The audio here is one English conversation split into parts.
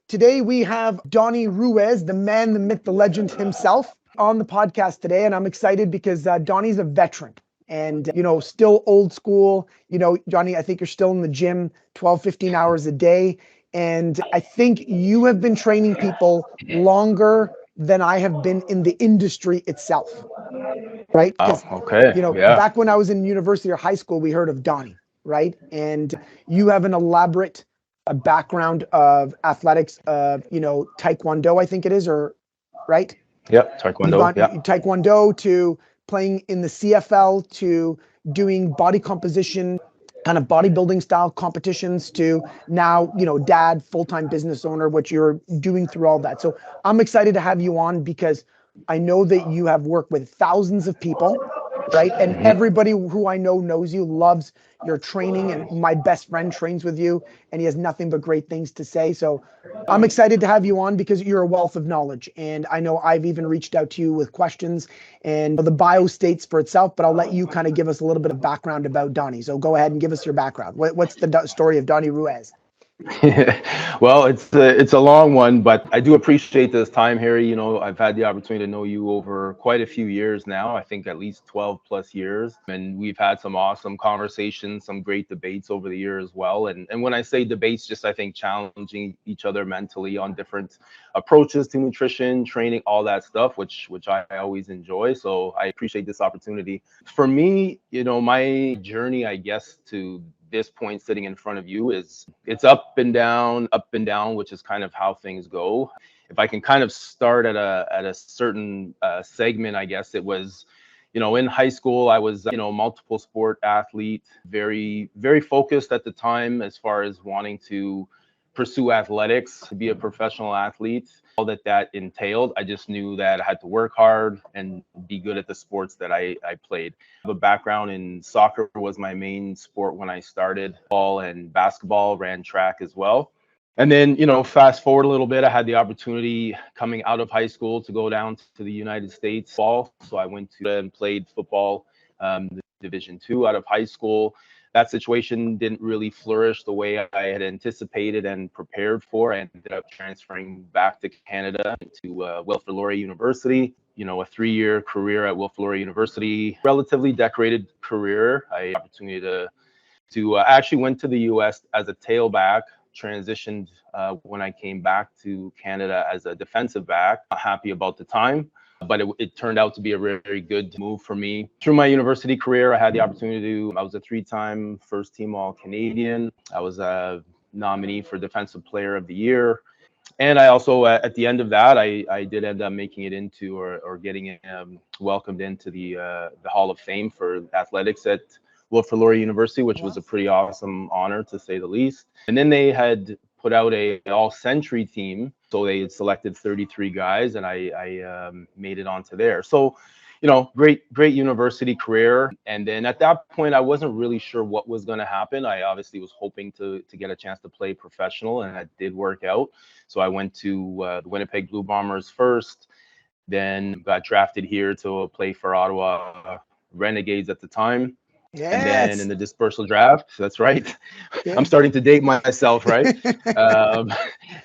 Today we have Donnie Ruiz, the man, the myth, the legend himself, on the podcast today. And I'm excited because Donnie's a veteran and, still old school. Johnny, I think you're still in the gym 12, 15 hours a day. And I think you have been training people longer than I have been in the industry itself, right? Oh, Because, okay. Yeah. back when I was in university or high school, we heard of Donnie, right? And you have an elaborate background of athletics, Taekwondo, I think it is, or right? Yep. You've Taekwondo. gone Yeah. Taekwondo to playing in the CFL to doing body composition, kind of bodybuilding style competitions to now, dad, full-time business owner, what you're doing through all that. So I'm excited to have you on because I know that you have worked with thousands of people, right? And everybody who I know knows you, loves your training. And my best friend trains with you and he has nothing but great things to say. So I'm excited to have you on because you're a wealth of knowledge. And I know I've even reached out to you with questions and the bio states for itself, but I'll let you kind of give us a little bit of background about Donnie. So go ahead and give us your background. What's the story of Donnie Ruiz? Well, it's a long one, but I do appreciate this time, Harry. I've had the opportunity to know you over quite a few years now. I think at least 12 plus years, and we've had some awesome conversations, some great debates over the year as well. And when I say debates, just I think challenging each other mentally on different approaches to nutrition, training, all that stuff, which I always enjoy. So I appreciate this opportunity. For me, my journey, I guess, to this point sitting in front of you it's up and down, which is kind of how things go. If I can kind of start at a certain segment, I guess it was, in high school, I was, multiple sport athlete, very, very focused at the time as far as wanting to pursue athletics, to be a professional athlete, all that entailed. I just knew that I had to work hard and be good at the sports that I played. I have a background in soccer, was my main sport when I started, ball and basketball, ran track as well. And then, fast forward a little bit, I had the opportunity coming out of high school to go down to the United States fall. So I went to and played football, Division II out of high school. That situation didn't really flourish the way I had anticipated and prepared for. I ended up transferring back to Canada to Wilfrid Laurier University. A 3-year career at Wilfrid Laurier University, relatively decorated career. I had the opportunity to actually went to the US as a tailback, transitioned when I came back to Canada as a defensive back. Not happy about the time, but it turned out to be a very, very good move for me. Through my university career, I had the opportunity I was a 3-time first team All-Canadian. I was a nominee for Defensive Player of the Year. And I also, at the end of that, I did end up making it into or getting welcomed into the Hall of Fame for athletics at Wilfrid Laurier University, which was a pretty awesome honor to say the least. And then they had put out an all-century team. So they had selected 33 guys and I made it onto there. So, great university career. And then at that point, I wasn't really sure what was going to happen. I obviously was hoping to get a chance to play professional, and that did work out. So I went to the Winnipeg Blue Bombers first, then got drafted here to play for Ottawa Renegades at the time. Yes. And then in the dispersal draft, that's right. Yeah. I'm starting to date myself, right?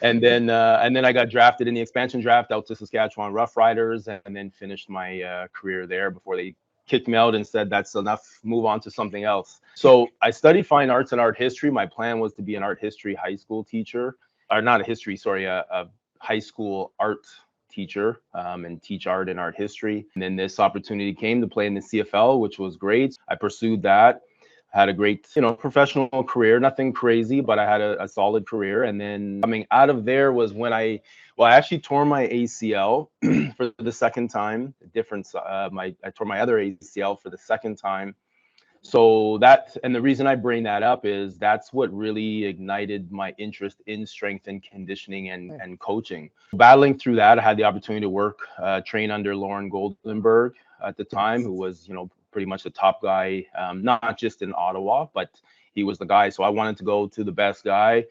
And then I got drafted in the expansion draft out to Saskatchewan Roughriders, and then finished my career there before they kicked me out and said that's enough, move on to something else. So I studied fine arts and art history. My plan was to be an art history high school teacher, or not a history, sorry, a high school art teacher, and teach art and art history. And then this opportunity came to play in the CFL, which was great. I pursued that. Had a great, professional career, nothing crazy, but I had a solid career. And then coming out of there was when I actually tore my ACL for the second time. I tore my other ACL for the second time. So and the reason I bring that up is that's what really ignited my interest in strength and conditioning and coaching. Battling through that, I had the opportunity to work, train under Lauren Goldenberg at the time, who was, pretty much the top guy, not just in Ottawa, but he was the guy. So I wanted to go to the best guy.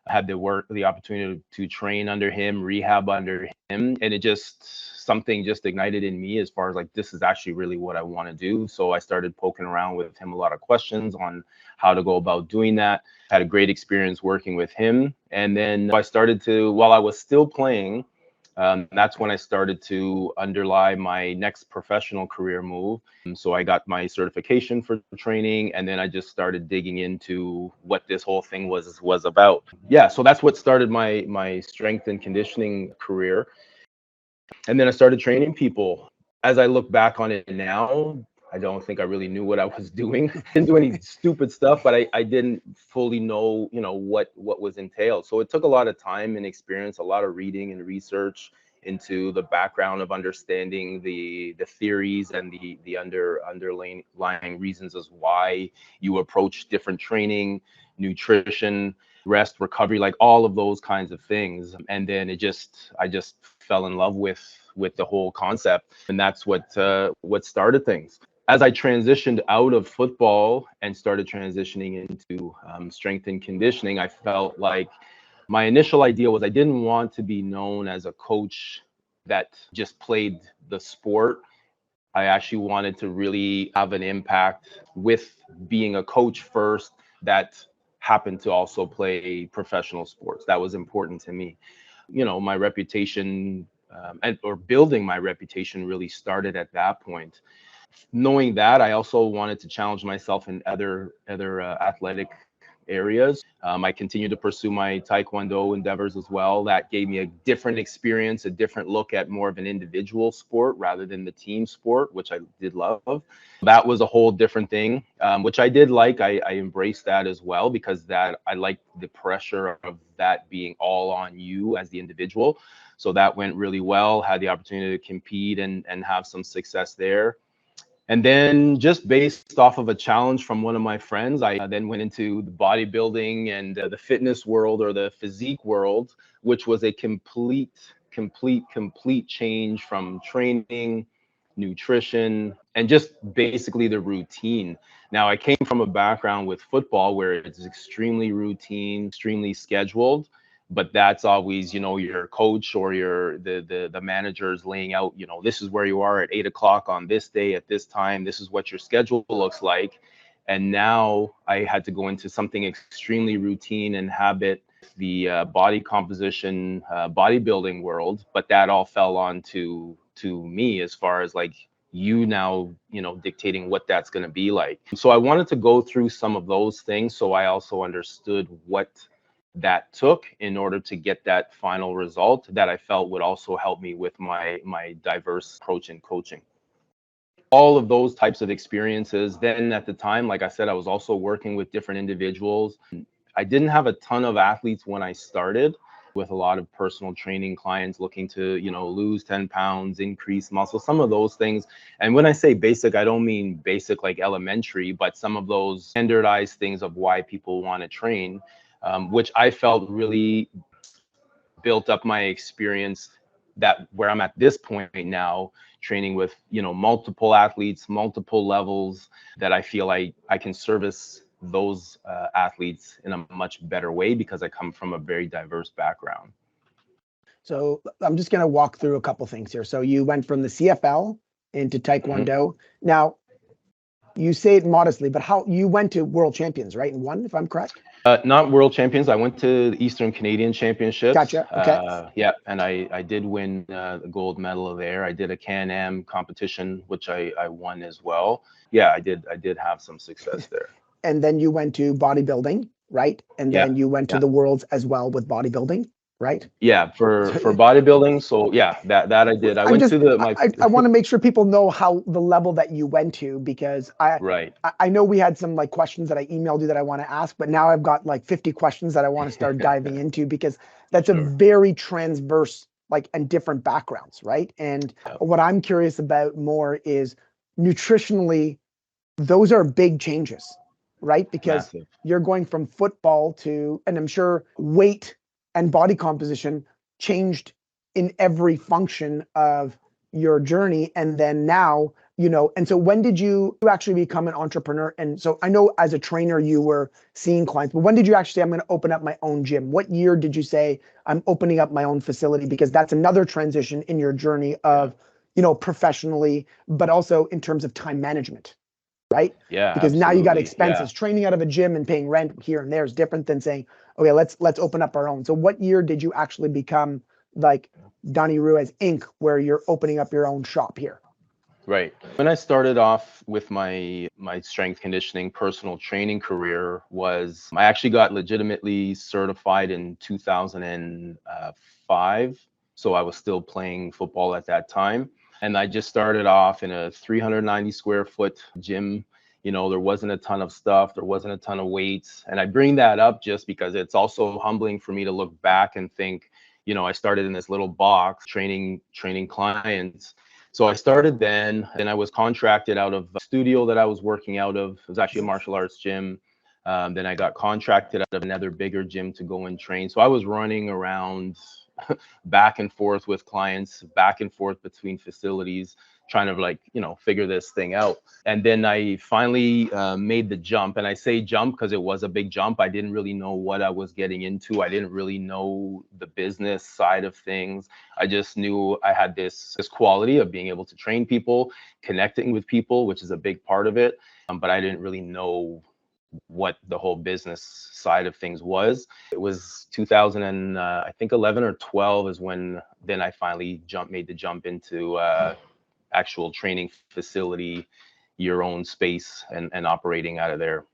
I had the opportunity to train under him, rehab under him, and something just ignited in me as far as like, this is actually really what I want to do. So I started poking around with him a lot of questions on how to go about doing that. Had a great experience working with him. And then I started to, while I was still playing, that's when I started to underlie my next professional career move. And so I got my certification for training, and then I just started digging into what this whole thing was about. Yeah, so that's what started my strength and conditioning career. And then I started training people. As I look back on it now, I don't think I really knew what I was doing. I didn't do any stupid stuff, but I didn't fully know, what was entailed. So it took a lot of time and experience, a lot of reading and research into the background of understanding the theories and the underlying reasons as why you approach different training, nutrition, rest, recovery, like all of those kinds of things. And then I just fell in love with the whole concept, and that's what started things. As I transitioned out of football and started transitioning into strength and conditioning, I felt like my initial idea was I didn't want to be known as a coach that just played the sport. I actually wanted to really have an impact with being a coach first that happened to also play professional sports. That was important to me. My reputation or building my reputation really started at that point. Knowing that, I also wanted to challenge myself in other athletic areas. I continued to pursue my Taekwondo endeavors as well. That gave me a different experience, a different look at more of an individual sport rather than the team sport, which I did love. That was a whole different thing, which I did like. I embraced that as well, because that I liked the pressure of that being all on you as the individual. So that went really well. Had the opportunity to compete and have some success there. And then, just based off of a challenge from one of my friends, I then went into the bodybuilding and the fitness world, or the physique world, which was a complete change from training, nutrition, and just basically the routine. Now, I came from a background with football where it's extremely routine, extremely scheduled. But that's always, your coach or the managers laying out, this is where you are at 8 o'clock on this day at this time. This is what your schedule looks like. And now I had to go into something extremely routine and habit, the body composition, bodybuilding world. But that all fell on to me, as far as like you now, dictating what that's going to be like. So I wanted to go through some of those things, so I also understood what that took in order to get that final result that I felt would also help me with my diverse approach in coaching. All of those types of experiences. Then at the time, like I said, I was also working with different individuals. I didn't have a ton of athletes when I started, with a lot of personal training clients looking to, lose 10 pounds, increase muscle, some of those things. And when I say basic, I don't mean basic like elementary, but some of those standardized things of why people want to train. Which I felt really built up my experience, that where I'm at this point now, training with, multiple athletes, multiple levels, that I feel I can service those athletes in a much better way, because I come from a very diverse background. So I'm just going to walk through a couple things here. So you went from the CFL into Taekwondo. Mm-hmm. Now, you say it modestly, but how you went to world champions, right? And won, if I'm correct? Not world champions. I went to the Eastern Canadian Championships. Gotcha. Okay. Yeah, and I did win the gold medal there. I did a Can-Am competition, which I won as well. Yeah, I did have some success there. And then you went to bodybuilding, right? And then you went to the worlds as well with bodybuilding, right? Yeah, for bodybuilding. So yeah, that I did. I went to I want to make sure people know how the level that you went to, because I know we had some like questions that I emailed you that I want to ask, but now I've got like 50 questions that I want to start diving into, because that's a very transverse, like, and different backgrounds, right? And what I'm curious about more is nutritionally, those are big changes, right? Because massive. You're going from football to, and I'm sure weight and body composition changed in every function of your journey. And then now you know, and so when did you actually become an entrepreneur? And so I know as a trainer you were seeing clients, but when did you actually say, I'm going to open up my own gym? What year did you say, I'm opening up my own facility? Because that's another transition in your journey of, you know, professionally, but also in terms of time management, right? Yeah, Because now you got absolutely. expenses. Yeah. Training out of a gym and paying rent here and there is different than saying, okay, let's open up our own. So what year did you actually become like Donnie Ruiz Inc., where you're opening up your own shop here? Right. When I started off with my strength conditioning personal training career was I actually got legitimately certified in 2005. So I was still playing football at that time. And I just started off in a 390 square foot gym. You know, there wasn't a ton of stuff, there wasn't a ton of weights. And I bring that up just because it's also humbling for me to look back and think, you know, I started in this little box training clients. So I started then, and I was contracted out of a studio that I was working out of. It was actually a martial arts gym. Then I got contracted out of another bigger gym to go and train. So I was running around back and forth with clients, back and forth between facilities, trying to like, you know, figure this thing out. And then I finally made the jump. And I say jump because it was a big jump. I didn't really know what I was getting into. I didn't really know the business side of things. I just knew I had this quality of being able to train people, connecting with people, which is a big part of it. But I didn't really know what the whole business side of things was. It was 2000 and I think 11 or 12 is when then I finally made the jump into actual training facility, your own space, and operating out of there.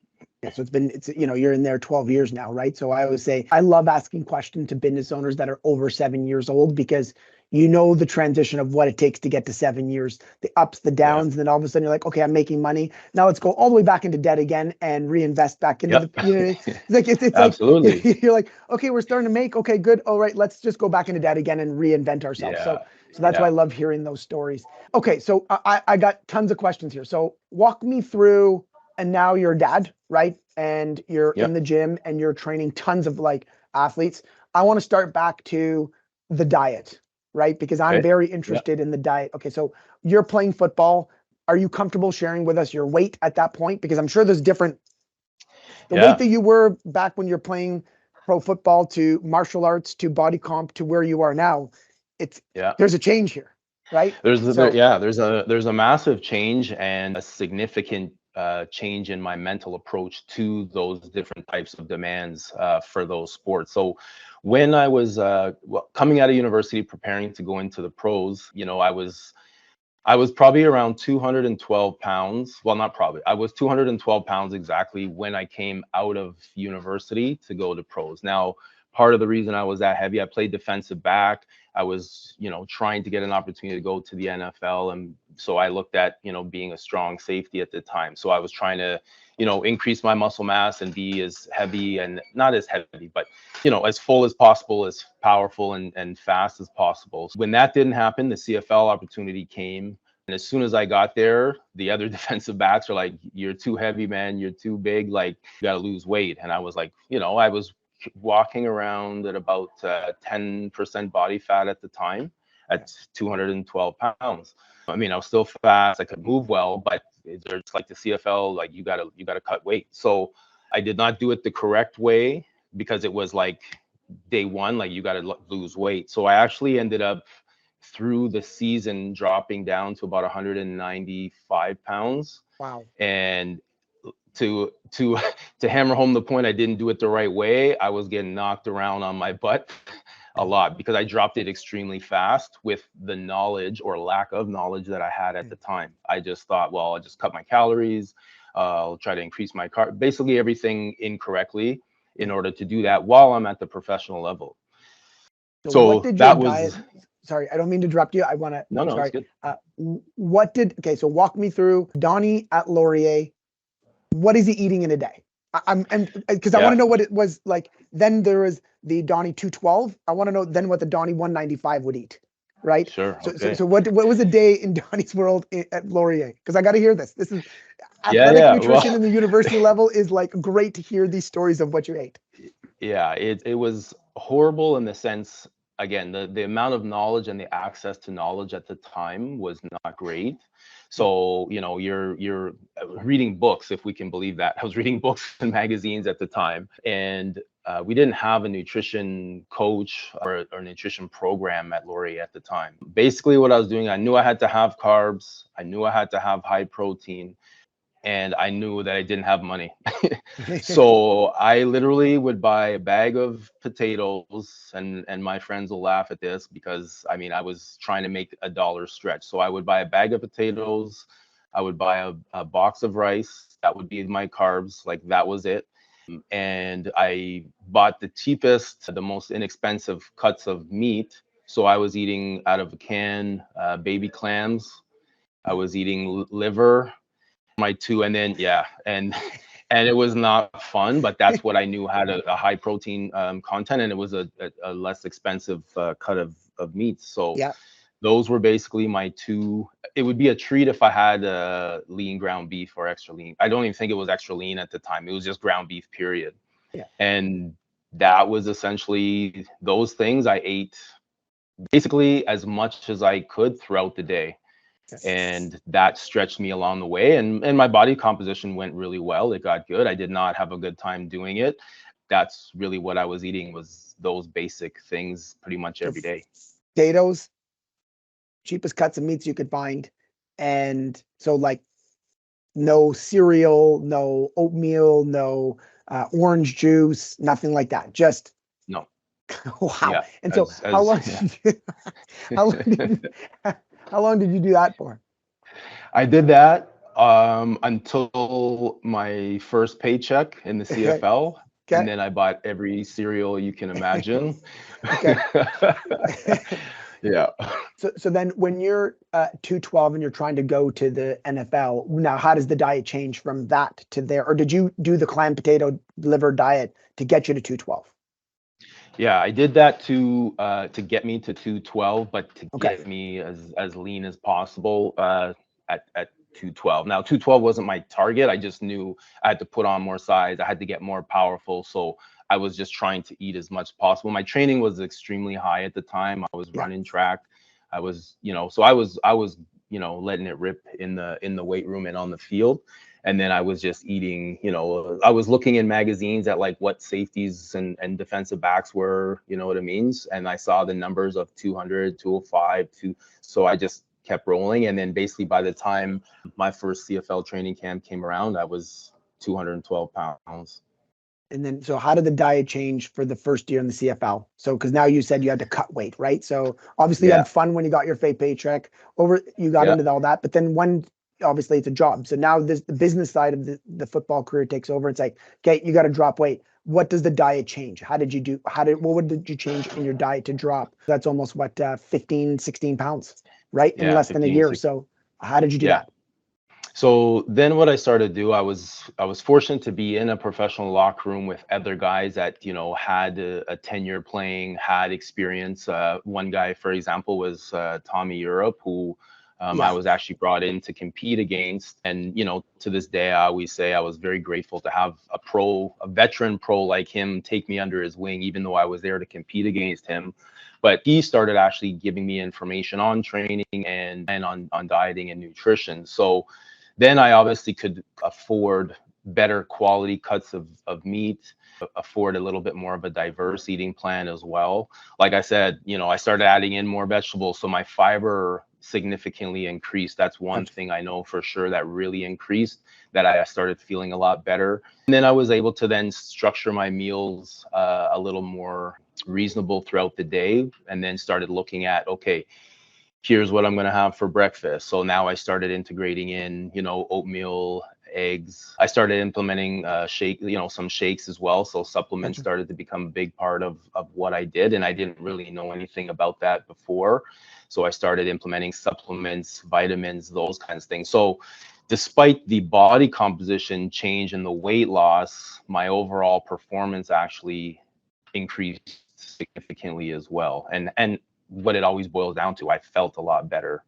Yeah, so it's, you know, you're in there 12 years now, right? So I always say, I love asking questions to business owners that are over 7 years old, because you know the transition of what it takes to get to 7 years, the ups, the downs, and then all of a sudden you're like, okay, I'm making money. Now let's go all the way back into debt again and reinvest back into the, you know, it's like, it's Absolutely. like, you're like, okay, we're starting to make, okay, good. All right, let's just go back into debt again and reinvent ourselves. Yeah. So that's why I Yeah. love hearing those stories. Okay, so I got tons of questions here. So walk me through, and now you're a dad, right? And you're in Yep. the gym and you're training tons of like athletes. I want to start back to the diet, right? Because I'm Okay. very Yeah. interested in the diet. Okay, so you're playing football. Are you comfortable sharing with us your weight at that point? Because I'm sure there's different, the weight Yeah. that you were back when you're playing pro football to martial arts to body comp to where you are now, Yeah. there's a change here, right? There's a massive change and a significant change in my mental approach to those different types of demands for those sports. So when I was coming out of university, preparing to go into the pros, you know, I was probably around 212 pounds. Well, not probably. I was 212 pounds exactly when I came out of university to go to pros. Now, part of the reason I was that heavy, I played defensive back. I was, you know, trying to get an opportunity to go to the NFL. And so I looked at, you know, being a strong safety at the time. So I was trying to, you know, increase my muscle mass and be as heavy, and not as heavy, but, you know, as full as possible, as powerful and fast as possible. When that didn't happen, the CFL opportunity came. And as soon as I got there, the other defensive backs are like, you're too heavy, man. You're too big. Like, you got to lose weight. And I was like, you know, I was walking around at about 10% body fat at the time at 212 pounds. I mean, I was still fast. I could move well, but there's like the CFL, like you gotta cut weight. So I did not do it the correct way, because it was like day one, like you gotta lose weight. So I actually ended up through the season dropping down to about 195 pounds. Wow. And to to hammer home the point, I didn't do it the right way. I was getting knocked around on my butt a lot because I dropped it extremely fast with the knowledge or lack of knowledge that I had at the time. I just thought, well, I'll just cut my calories. I'll try to increase my basically everything incorrectly in order to do that while I'm at the professional level. So what So did your that diet, was, sorry, I don't mean to interrupt you. I want to, no, it's sorry. good. Okay, so walk me through Donnie at Laurier. What is he eating in a day? And because I want Yeah, to know what it was like. Then there was the Donnie 212. I want to know then what the Donnie 195 would eat, right? sure. So, Okay. what was a day in Donnie's world at Laurier? Because I got to hear this. This is athletic Yeah. nutrition Well, in the university level is like great to hear these stories of what you ate. yeah, it was horrible in the sense again, the amount of knowledge and the access to knowledge at the time was not great. Yeah. So, you're reading books, if we can believe that. I was reading books and magazines at the time, and we didn't have a nutrition coach or a nutrition program at Laurier at the time. Basically, what I was doing, I knew I had to have carbs, I knew I had to have high protein, and I knew that I didn't have money. So I literally would buy a bag of potatoes, and my friends will laugh at this because I mean I was trying to make a dollar stretch. So I would buy a bag of potatoes, I would buy a box of rice, that would be my carbs, like that was it. And I bought the cheapest, the most inexpensive cuts of meat. So I was eating out of a can, baby clams. I was eating liver, my two, and then yeah, and it was not fun, but that's what I knew had a high protein content, and it was a less expensive cut of meat. So Yeah. those were basically my two. It would be a treat if I had lean ground beef or extra lean. I don't even think it was extra lean at the time. It was just ground beef, period. Yeah. And that was essentially those things. I ate basically as much as I could throughout the day, and that stretched me along the way, and my body composition went really well. It got good. I did not have a good time doing it. That's really what I was eating, was those basic things pretty much every day. Potatoes, cheapest cuts of meats you could find. And so like no cereal, no oatmeal, no orange juice, nothing like that. Just No. wow. Yeah. And so how long did you, how long did you, how long did you do that for? I did that until my first paycheck in the Okay. CFL, and Okay. then I bought every cereal you can imagine. Okay. Yeah. So then when you're 212 and you're trying to go to the NFL, now how does the diet change from that to there? Or did you do the clam potato liver diet to get you to 212? Yeah, I did that to get me to 212, but to Okay. get me as lean as possible at 212. Now 212 wasn't my target. I just knew I had to put on more size. I had to get more powerful. So I was just trying to eat as much as possible. My training was extremely high at the time. I was Yeah. running track. I was, so I was, letting it rip in the weight room and on the field. And then I was just eating, I was looking in magazines at like what safeties and defensive backs were, you know what I mean? And I saw the numbers of 200, 205, so I just kept rolling. And then basically by the time my first CFL training camp came around, I was 212 pounds. And then, so how did the diet change for the first year in the CFL? So, because now you said you had to cut weight, right? So obviously you Yeah. had fun when you got your fake paycheck you got Yeah. into all that, but then obviously it's a job. So now the business side of the football career takes over. It's like, okay, you got to drop weight. What does the diet change? What did you change in your diet to drop? That's almost what, 15, 16 pounds, right? In Yeah. less than a 15, year. 16. So how did you do Yeah. that? So then what I started to do, I was fortunate to be in a professional locker room with other guys that, had a tenure playing, had experience. One guy, for example, was Tommy Europe, who I Yeah. was actually brought in to compete against. And, to this day, I always say I was very grateful to have a veteran pro like him take me under his wing, even though I was there to compete against him. But he started actually giving me information on training and on dieting and nutrition. So then I obviously could afford better quality cuts of meat, afford a little bit more of a diverse eating plan as well. Like I said, I started adding in more vegetables, so my fiber significantly increased. That's one Gotcha. thing I know for sure that really increased, that I started feeling a lot better. And then I was able to then structure my meals a little more reasonable throughout the day, and then started looking at, okay, here's what I'm going to have for breakfast. So now I started integrating in, oatmeal, eggs. I started implementing some shakes as well. So supplements Gotcha. started to become a big part of what I did. And I didn't really know anything about that before. So I started implementing supplements, vitamins, those kinds of things. So despite the body composition change and the weight loss, my overall performance actually increased significantly as well. And what it always boils down to, I felt a lot better.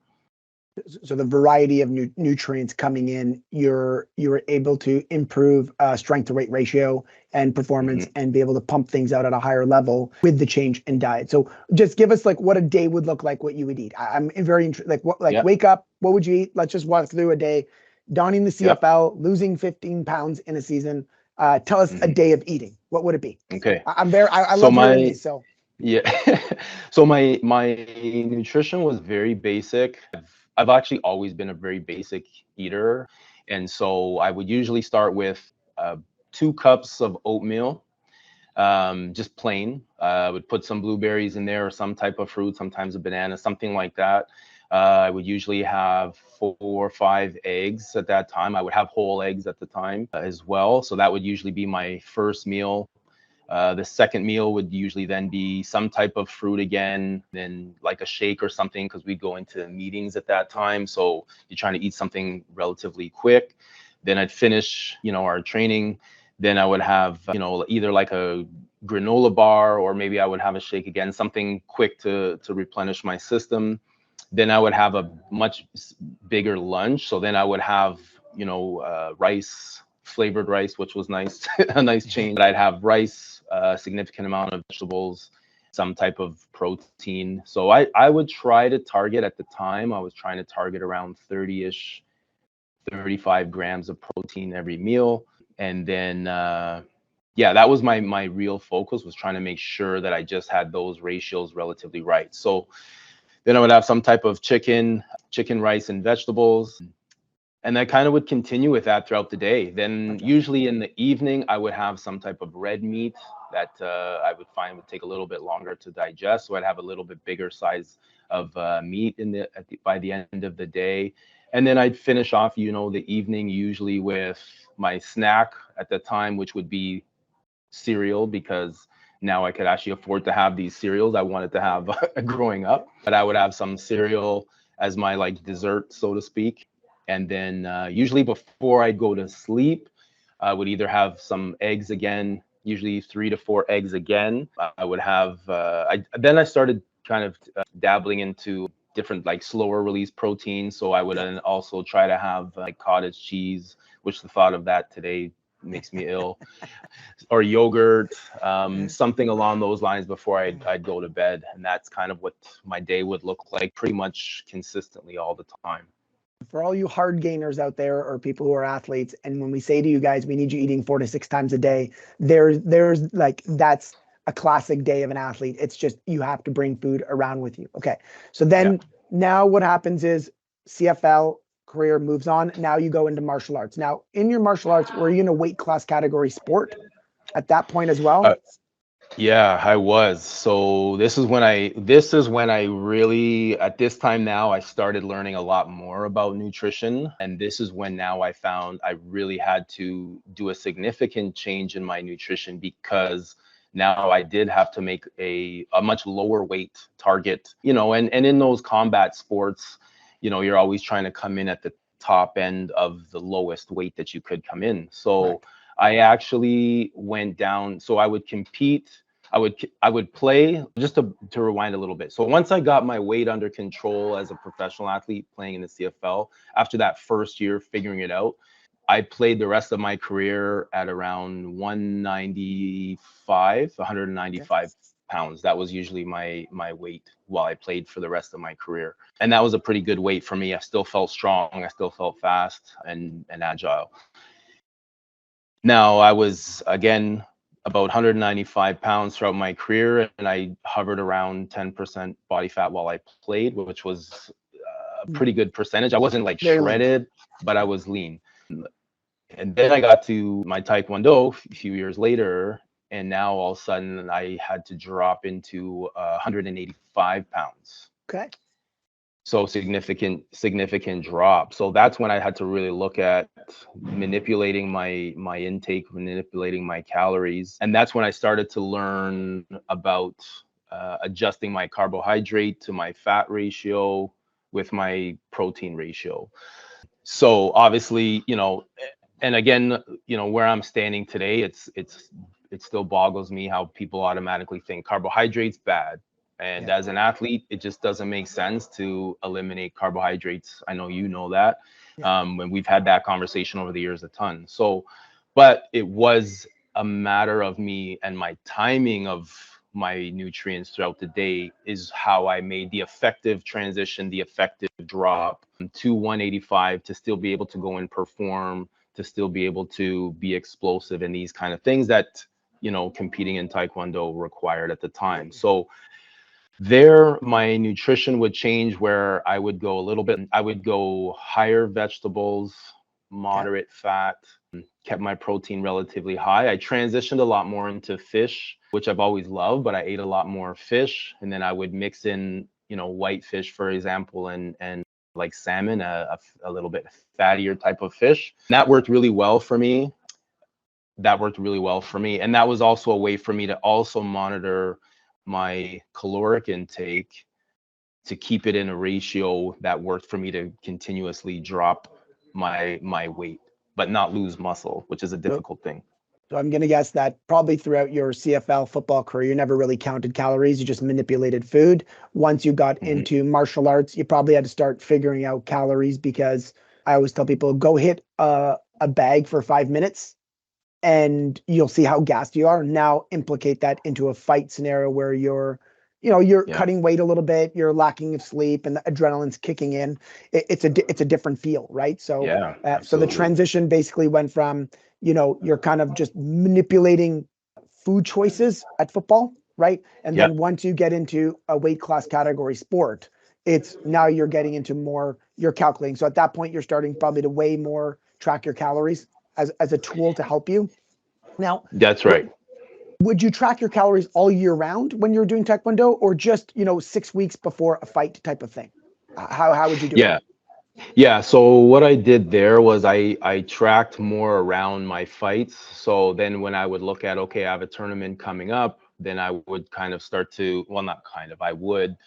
So the variety of nutrients coming in, you're able to improve strength to weight ratio and performance, and be able to pump things out at a higher level with the change in diet. So just give us like what a day would look like, what you would eat. I'm very interested. Like what, like wake up, what would you eat? Let's just walk through a day. Donnie in the CFL, losing 15 pounds in a season. Tell us a day of eating. What would it be? Okay. I love hearing these. So yeah. So my nutrition was very basic. I've actually always been a very basic eater. And so I would usually start with 2 cups of oatmeal, just plain. I would put some blueberries in there or some type of fruit, sometimes a banana, something like that. I would usually have 4 or 5 eggs at that time. I would have whole eggs at the time as well. So that would usually be my first meal. The second meal would usually then be some type of fruit again, then like a shake or something, because we'd go into meetings at that time. So you're trying to eat something relatively quick. Then I'd finish, our training. Then I would have, either like a granola bar, or maybe I would have a shake again, something quick to replenish my system. Then I would have a much bigger lunch. So then I would have, rice, flavored rice, which was nice, a nice change. I'd have rice, a significant amount of vegetables, some type of protein. So I would try to target, at the time, I was trying to target around 30-ish, 35 grams of protein every meal. And then, that was my real focus, was trying to make sure that I just had those ratios relatively right. So then I would have some type of chicken, rice, and vegetables. And I kind of would continue with that throughout the day. Then usually in the evening, I would have some type of red meat that I would find would take a little bit longer to digest. So I'd have a little bit bigger size of meat by the end of the day. And then I'd finish off, the evening usually with my snack at the time, which would be cereal, because now I could actually afford to have these cereals I wanted to have growing up. But I would have some cereal as my like dessert, so to speak. And then usually before I go to sleep, I would either have some eggs again, usually 3 to 4 eggs again. I would have, then I started kind of dabbling into different like slower release proteins. So I would then also try to have like cottage cheese, which the thought of that today makes me ill, or yogurt, something along those lines before I'd go to bed. And that's kind of what my day would look like pretty much consistently all the time. For all you hard gainers out there, or people who are athletes, and when we say to you guys, we need you eating 4 to 6 times a day, there's like, that's a classic day of an athlete. It's just, you have to bring food around with you. Okay. So then now what happens is CFL career moves on. Now you go into martial arts. Now in your martial arts, were you in a weight class category sport at that point as well? Yeah, I was. So this is when I really, at this time now, I started learning a lot more about nutrition. And this is when now I found I really had to do a significant change in my nutrition, because now I did have to make a much lower weight target, and in those combat sports, you're always trying to come in at the top end of the lowest weight that you could come in. So I actually went down. So I would compete. I would play, just to rewind a little bit. So once I got my weight under control as a professional athlete playing in the CFL, after that first year figuring it out, I played the rest of my career at around 195 pounds. That was usually my weight while I played for the rest of my career. And that was a pretty good weight for me. I still felt strong. I still felt fast and agile. Now I was, again, about 195 pounds throughout my career, and I hovered around 10% body fat while I played, which was a pretty good percentage. I wasn't like shredded, but I was lean. And then I got to my Taekwondo a few years later, and now all of a sudden I had to drop into 185 pounds. Okay. So significant drop. So that's when I had to really look at manipulating my intake, manipulating my calories. And that's when I started to learn about adjusting my carbohydrate to my fat ratio with my protein ratio. So obviously, and again, where I'm standing today, it still boggles me how people automatically think carbohydrates bad, And Yeah. as an athlete, it just doesn't make sense to eliminate carbohydrates. I know you know that. Yeah. When we've had that conversation over the years a ton. So, but it was a matter of me and my timing of my nutrients throughout the day is how I made the effective transition, the effective drop to 185 to still be able to go and perform, to still be able to be explosive and these kind of things that, you know, competing in Taekwondo required at the time. So there, my nutrition would change where I would go a little bit, I would go higher vegetables, Okay. moderate fat, kept my protein relatively high. I transitioned a lot more into fish, which I've always loved, but I ate a lot more fish. And then I would mix in, you know, white fish, for example, and like salmon, a little bit fattier type of fish. That worked really well for me. That worked really well for me. And that was also a way for me to also monitor my caloric intake to keep it in a ratio that worked for me to continuously drop my weight, but not lose muscle, which is a So, difficult thing. so I'm going to guess that probably throughout your CFL football career, you never really counted calories. You just manipulated food. Once you got Mhm. into martial arts, you probably had to start figuring out calories, because I always tell people, go hit a bag for 5 minutes and you'll see how gassed you are. Now implicate that into a fight scenario where you're Yeah, cutting weight a little bit, you're lacking of sleep, and the adrenaline's kicking in. It's a different feel, right? So yeah, so the absolutely. transition basically went from, you're kind of just manipulating food choices at football, right? And Yep, then once you get into a weight class category sport, it's now you're getting into more, you're calculating. So at that point, you're starting probably to weigh more, track your calories as a tool to help you. Now, that's what right. would you track your calories all year round when you're doing Taekwondo, or just, 6 weeks before a fight type of thing? How would you do it? Yeah, yeah. So what I did there was I tracked more around my fights. So then when I would look at, okay, I have a tournament coming up, then I would kind of start to, well, not kind of, I would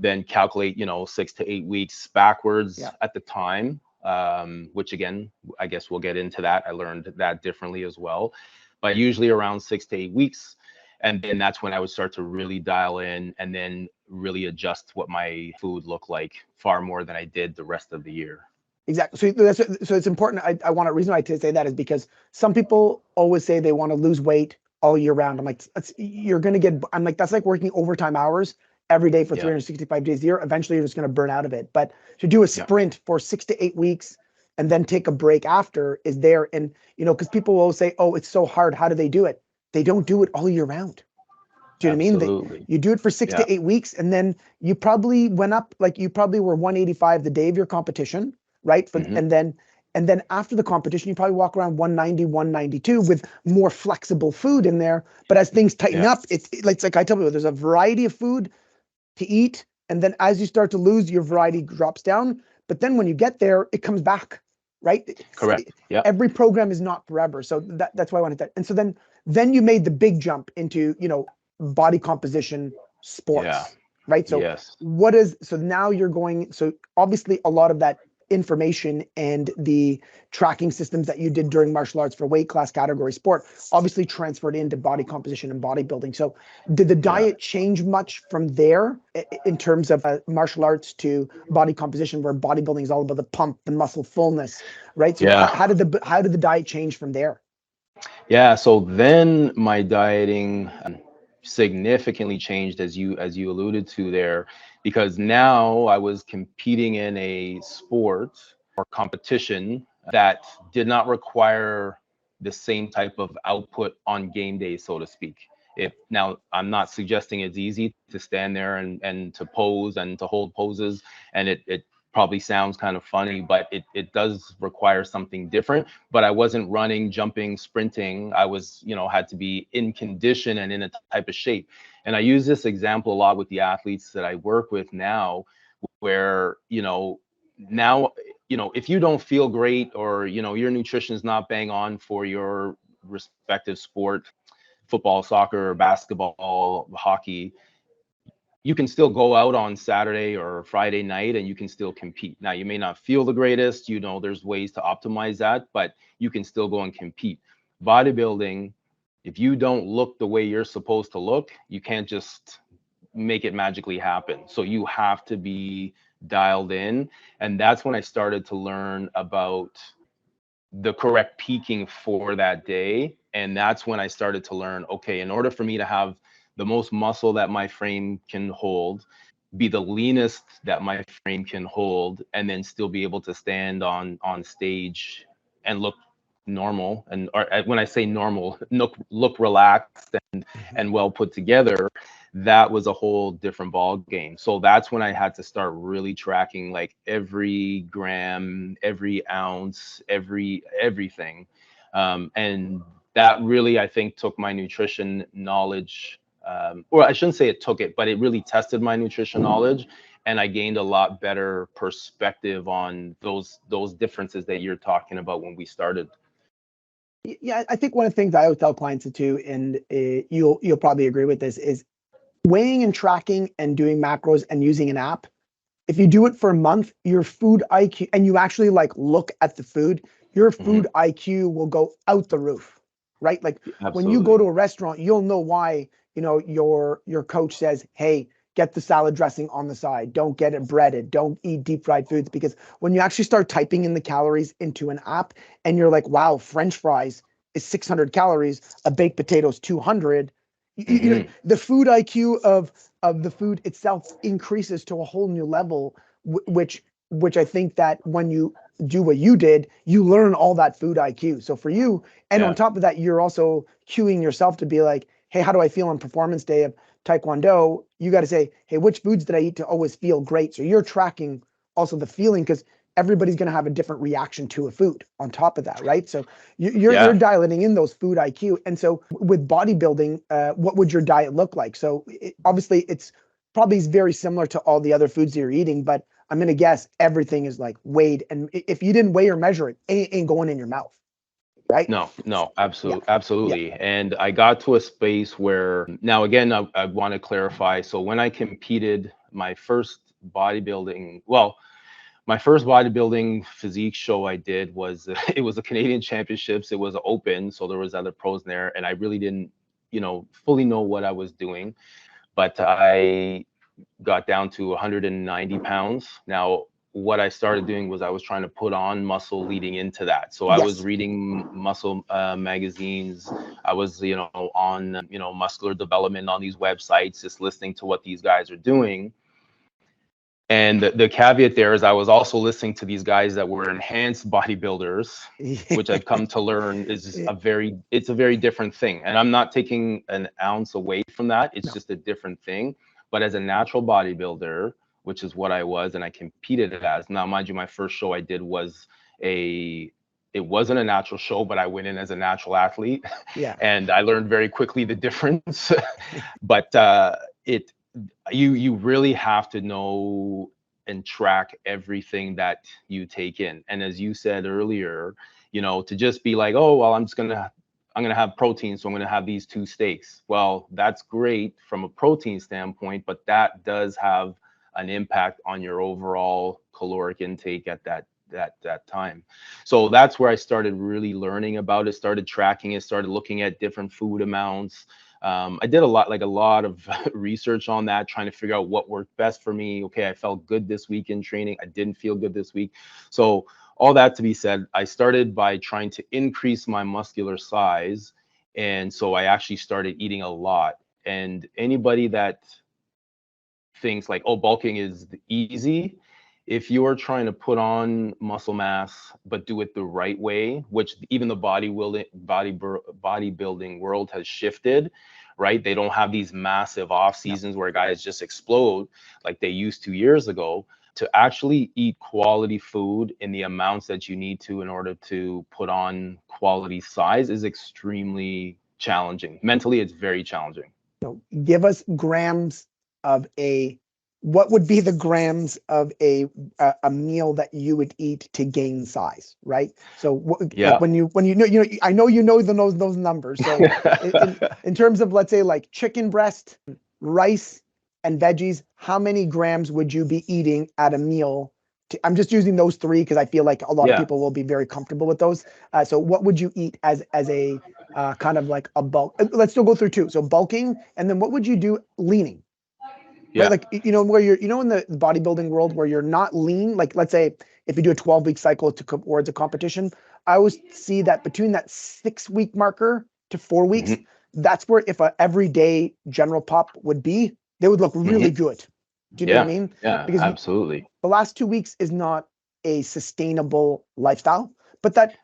then calculate, 6 to 8 weeks backwards Yeah, at the time, which again, I guess we'll get into that. I learned that differently as well, but usually around 6 to 8 weeks. And then that's when I would start to really dial in and then really adjust what my food looked like far more than I did the rest of the year. exactly. So it's important. I want to reason why I say that is because some people always say they want to lose weight all year round. I'm like, you're going to get. I'm like, that's like working overtime hours every day for Yeah. 365 days a year. Eventually, you're just going to burn out of it. But to do a Yeah. sprint for 6 to 8 weeks and then take a break after is there. And because people will say, "Oh, it's so hard. How do they do it?" They don't do it all year round. Do you know what I mean? Absolutely. You do it for six Yeah. to 8 weeks, and then you probably went up, like you probably were 185 the day of your competition, right? Hmm. And then after the competition, you probably walk around 190, 192 with more flexible food in there. But as things tighten Yeah. up, it's like I tell people, there's a variety of food to eat, and then as you start to lose, your variety drops down. But then when you get there, it comes back, right? Correct. Yeah. Every program is not forever, so that's why I wanted that. And so then you made the big jump into body composition Yeah. sports, right? So Yes. so now you're going, so obviously a lot of that information and the tracking systems that you did during martial arts for weight class category sport obviously transferred into body composition and bodybuilding. So did the Yeah. diet change much from there in terms of martial arts to body composition, where bodybuilding is all about the pump, the muscle fullness, right? So Yeah. how did the diet change from there? Yeah, so then my dieting significantly changed as you alluded to there, because now I was competing in a sport or competition that did not require the same type of output on game day, so to speak. If now I'm not suggesting it's easy to stand there and to pose and to hold poses, and it probably sounds kind of funny, but it does require something different. But I wasn't running, jumping, sprinting. I was, had to be in condition and in a type of shape. And I use this example a lot with the athletes that I work with now, where, now, if you don't feel great, or, your nutrition is not bang on for your respective sport, football, soccer, basketball, hockey, you can still go out on Saturday or Friday night and you can still compete. Now, you may not feel the greatest, there's ways to optimize that, but you can still go and compete. Bodybuilding, if you don't look the way you're supposed to look, you can't just make it magically happen. So you have to be dialed in. And that's when I started to learn about the correct peaking for that day. And that's when I started to learn, okay, in order for me to have the most muscle that my frame can hold, be the leanest that my frame can hold, and then still be able to stand on stage and look normal, and or when I say normal, look relaxed and well put together, that was a whole different ball game. So that's when I had to start really tracking like every gram, every ounce, everything. And that really, I think, took my nutrition knowledge, or I shouldn't say it took it, but it really tested my nutrition knowledge, and I gained a lot better perspective on those differences that you're talking about when we started. Yeah, I think one of the things I always tell clients too, and you'll probably agree with this, is weighing and tracking and doing macros and using an app. If you do it for a month, your food IQ, and you actually like look at the food, your food IQ will go out the roof, right? Like when you go to a restaurant, you'll know why, your coach says, hey, get the salad dressing on the side. Don't get it breaded. Don't eat deep fried foods. Because when you actually start typing in the calories into an app and you're like, wow, French fries is 600 calories, a baked potato is 200. The food IQ of the food itself increases to a whole new level, which I think that when you do what you did, you learn all that food IQ. So for you, and on top of that, you're also cueing yourself to be like, hey, how do I feel on performance day of Taekwondo? You got to say, hey, which foods did I eat to always feel great? So you're tracking also the feeling, because everybody's going to have a different reaction to a food on top of that, right? So you're dialing in those food IQ. And so with bodybuilding, what would your diet look like? So obviously it's probably very similar to all the other foods that you're eating, but I'm going to guess everything is like weighed. And if you didn't weigh or measure it, it ain't going in your mouth. Right? No, absolutely. And I got to a space where, now again, I want to clarify. So when I competed my first bodybuilding physique show I did was, it was the Canadian Championships. It was open, so there was other pros in there, and I really didn't, fully know what I was doing. But I got down to 190 pounds. Now, what I started doing was I was trying to put on muscle leading into that. So I was reading muscle magazines. I was, on, muscular development on these websites, just listening to what these guys are doing. And the caveat there is I was also listening to these guys that were enhanced bodybuilders, which I've come to learn is it's a very different thing. And I'm not taking an ounce away from that. It's just a different thing. But as a natural bodybuilder, which is what I was, and I competed as. Now, mind you, my first show I did was it wasn't a natural show, but I went in as a natural athlete. Yeah. And I learned very quickly the difference. But you really have to know and track everything that you take in. And as you said earlier, to just be like, oh, well, I'm gonna have protein, so I'm gonna have these 2 steaks. Well, that's great from a protein standpoint, but that does have an impact on your overall caloric intake at that time. So that's where I started really learning about it, started tracking it, started looking at different food amounts. I did a lot of research on that, trying to figure out what worked best for me. Okay, I felt good this week in training. I didn't feel good this week. So all that to be said, I started by trying to increase my muscular size. And so I actually started eating a lot. And anybody that thinks like, oh, bulking is easy, if you're trying to put on muscle mass but do it the right way, which even the bodybuilding world has shifted, right? They don't have these massive off seasons where guys just explode like they used 2 years ago. To actually eat quality food in the amounts that you need to in order to put on quality size is extremely challenging. Mentally, it's very challenging. So give us grams of what would be the grams of a meal that you would eat to gain size, right? So like when you know, I know those numbers. So in terms of, let's say, like chicken breast, rice, and veggies, how many grams would you be eating at a meal? I'm just using those 3 because I feel like a lot of people will be very comfortable with those. So what would you eat as a kind of like a bulk? Let's still go through 2. So bulking, and then what would you do leaning? right? Like, where you're, in the bodybuilding world where you're not lean, like let's say if you do a 12-week cycle towards a competition, I always see that between that 6-week marker to 4 weeks, that's where if a everyday general pop would be, they would look really good. Do you know what I mean? Yeah, Because absolutely. the last 2 weeks is not a sustainable lifestyle, but that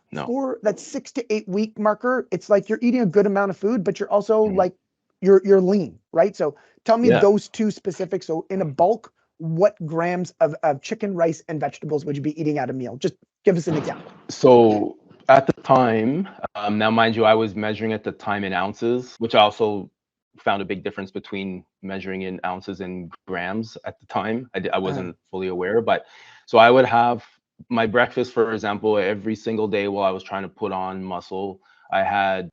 6 to 8 week marker, it's like you're eating a good amount of food, but you're also like, you're lean, right? So tell me those two specifics. So in a bulk, what grams of chicken, rice, and vegetables would you be eating at a meal? Just give us an example. So at the time, now mind you, I was measuring at the time in ounces, which I also found a big difference between measuring in ounces and grams at the time. I wasn't fully aware, but so I would have my breakfast, for example, every single day while I was trying to put on muscle. I had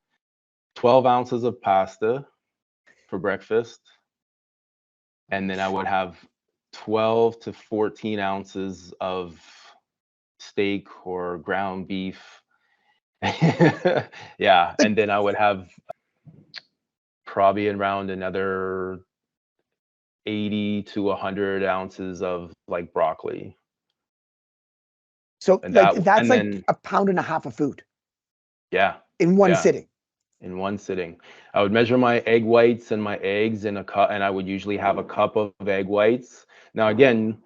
12 ounces of pasta for breakfast, and then I would have 12 to 14 ounces of steak or ground beef. Yeah, and then I would have probably around another 80 to 100 ounces of like broccoli. So And like that, that's and like then a pound and a half of food yeah, in one yeah, sitting. in one sitting. I would measure my egg whites and my eggs in a cup, and I would usually have a cup of egg whites. Now again,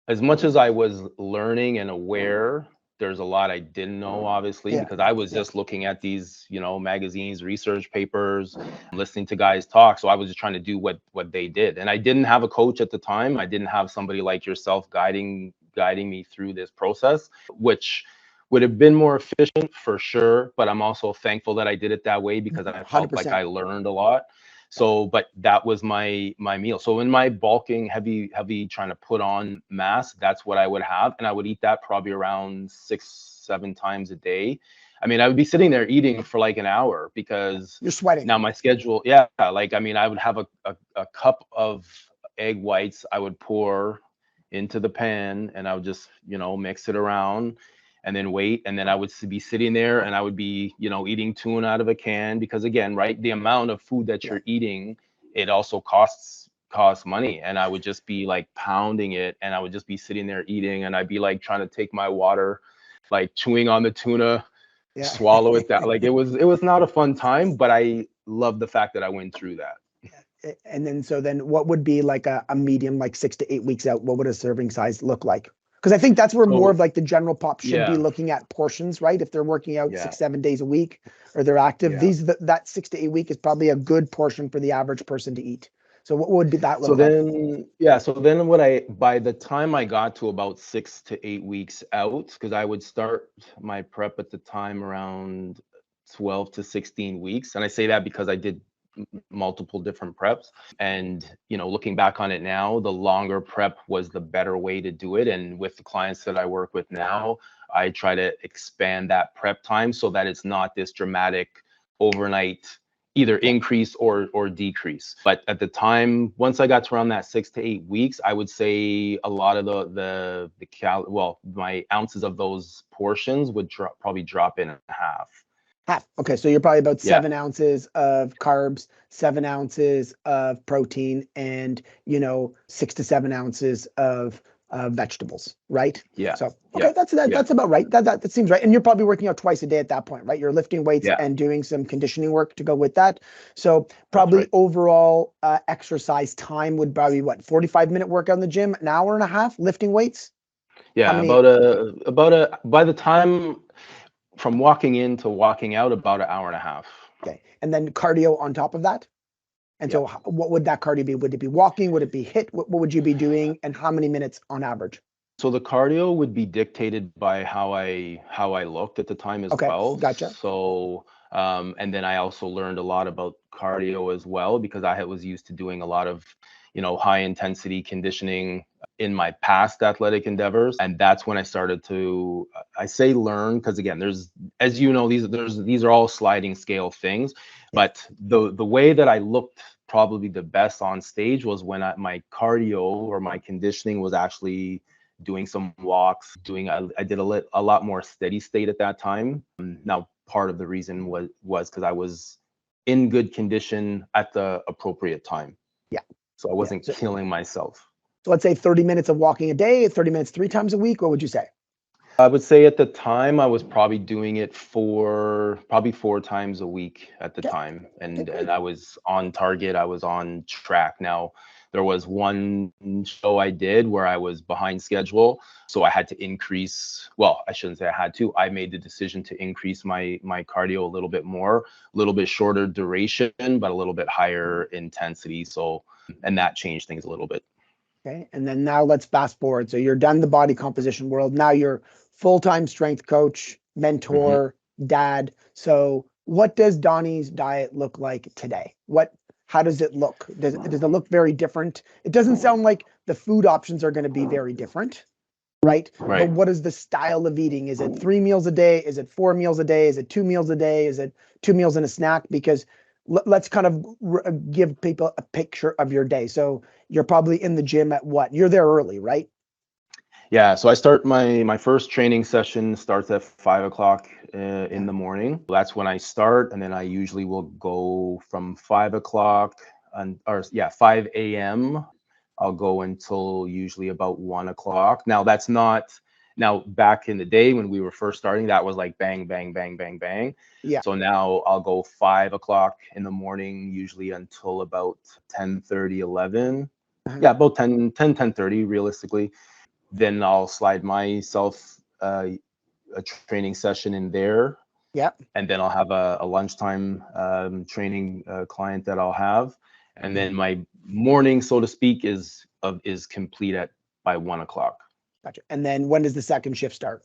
as much as I was learning and aware, there's a lot I didn't know, obviously, because I was just looking at these, magazines, research papers, listening to guys talk. So I was just trying to do what they did. And I didn't have a coach at the time. I didn't have somebody like yourself guiding me through this process, which would have been more efficient for sure. But I'm also thankful that I did it that way because I felt like 100%. I learned a lot. So, but that was my meal. So in my bulking, heavy trying to put on mass, that's what I would have. And I would eat that probably around 6-7 times a day. I mean, I would be sitting there eating for like an hour because you're sweating. Now my schedule, like, I mean, I would have a cup of egg whites I would pour into the pan and I would just, mix it around and then wait. And then I would be sitting there and I would be, eating tuna out of a can because again, right, the amount of food that you're eating, it also costs money. And I would just be like pounding it and I would just be sitting there eating and I'd be like trying to take my water, like chewing on the tuna, swallow it down. Like it was not a fun time, but I love the fact that I went through that. And then what would be like a medium, like 6 to 8 weeks out? What would a serving size look like? Because I think that's where more of like the general pop should be looking at portions, right? If they're working out 6-7 days a week or they're active, that 6 to 8 week is probably a good portion for the average person to eat. So what would that look like? So then by the time I got to about 6 to 8 weeks out, because I would start my prep at the time around 12 to 16 weeks. And I say that because I did multiple different preps, and looking back on it now, the longer prep was the better way to do it. And with the clients that I work with now, I try to expand that prep time so that it's not this dramatic overnight either increase or decrease. But at the time, once I got to around that 6 to 8 weeks, I would say a lot of my ounces of those portions would probably drop in half. Half. Okay, so you're probably about 7 ounces of carbs, 7 ounces of protein, and 6 to 7 ounces of vegetables, right? Yeah. So okay, that's about right. That seems right. And you're probably working out twice a day at that point, right? You're lifting weights and doing some conditioning work to go with that. So probably overall exercise time would probably 45-minute workout in the gym, an hour and a half lifting weights. Yeah, about by the time from walking in to walking out, about an hour and a half. Okay. And then cardio on top of that? And so what would that cardio be? Would it be walking? Would it be HIIT? What would you be doing? And how many minutes on average? So the cardio would be dictated by how I looked at the time as well. Gotcha. So and then I also learned a lot about cardio as well because I was used to doing a lot of high intensity conditioning in my past athletic endeavors, and that's when I started to I say learn because again, there's, as you know, these are all sliding scale things, but the way that I looked probably the best on stage was when my cardio or my conditioning was actually doing some walks, I did a lot more steady state at that time. Now part of the reason was because I was in good condition at the appropriate time. So I wasn't killing myself. So let's say 30 minutes of walking a day, 30 minutes 3 times a week. What would you say? I would say at the time I was probably doing it probably 4 times a week at the time. And I was on target. I was on track. Now, there was one show I did where I was behind schedule. So I had to increase, well, I shouldn't say I had to. I made the decision to increase my cardio a little bit more, a little bit shorter duration, but a little bit higher intensity. So, and that changed things a little bit. Okay. And then now let's fast forward. So you're done the body composition world. Now you're full-time strength coach, mentor, dad. So what does Donnie's diet look like today? How does it look? Does it look very different? It doesn't sound like the food options are going to be very different, right? But what is the style of eating? Is it 3 meals a day? Is it 4 meals a day? Is it 2 meals a day? Is it 2 meals and a snack? Because let's kind of give people a picture of your day. So you're probably in the gym at what? You're there early, right? Yeah, so I start my first training session starts at 5 o'clock in the morning. That's when I start, and then I usually will go from 5 o'clock 5 a.m. I'll go until usually about 1 o'clock. Now back in the day when we were first starting, that was like bang, bang, bang, bang, bang. Yeah. So now I'll go 5 o'clock in the morning, usually until about 10:30, 11. Yeah, about 10:30 realistically. Then I'll slide myself a training session in there. Yeah. And then I'll have a lunchtime training client that I'll have. And then my morning, so to speak, is complete by 1 o'clock. Gotcha. And then when does the second shift start?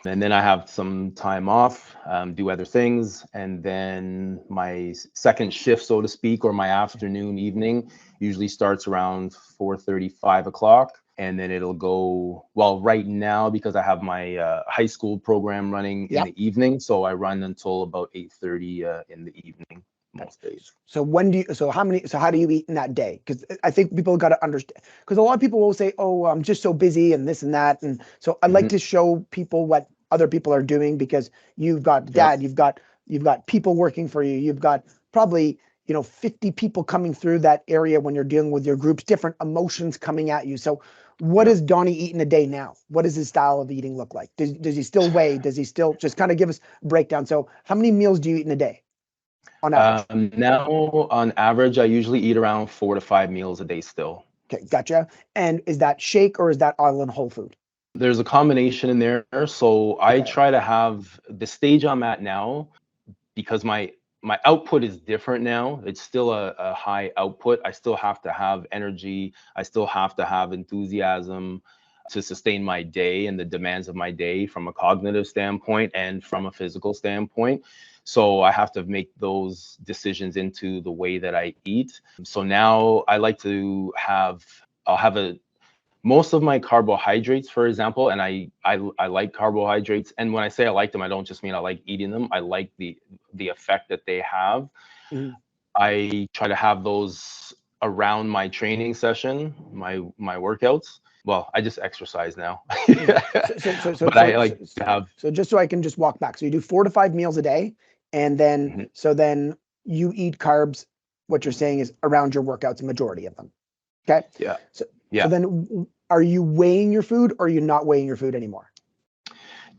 And then I have some time off, do other things. And then my second shift, so to speak, or my afternoon, evening, usually starts around 4:30, 5 o'clock. And then it'll go, well, right now, because I have my high school program running in the evening. So I run until about 8:30 in the evening most days. So how do you eat in that day? Because I think people got to understand, because a lot of people will say, oh, I'm just so busy and this and that. And so I'd like to show people what other people are doing, because you've got dad, you've got people working for you. You've got probably, 50 people coming through that area when you're dealing with your groups, different emotions coming at you. So what does Donnie eat in a day now? What does his style of eating look like? Does he still weigh? Does he still just kind of give us a breakdown? So how many meals do you eat in a day on average? Now, on average, I usually eat around 4 to 5 meals a day still. Okay, gotcha. And is that shake or is that all in whole food? There's a combination in there. So I try to have the stage I'm at now, because my output is different now. It's still a high output. I still have to have energy. I still have to have enthusiasm to sustain my day and the demands of my day from a cognitive standpoint and from a physical standpoint. So I have to make those decisions into the way that I eat. So now I like to I'll have most of my carbohydrates, for example, and I like carbohydrates. And when I say I like them, I don't just mean I like eating them. I like the effect that they have. I try to have those around my training session, my workouts. Well, I just exercise now. But I like to have. So just so I can just walk back. So you do 4 to 5 meals a day, and then so then you eat carbs. What you're saying is around your workouts, a majority of them. Okay. Yeah. So then are you weighing your food, or are you not weighing your food anymore?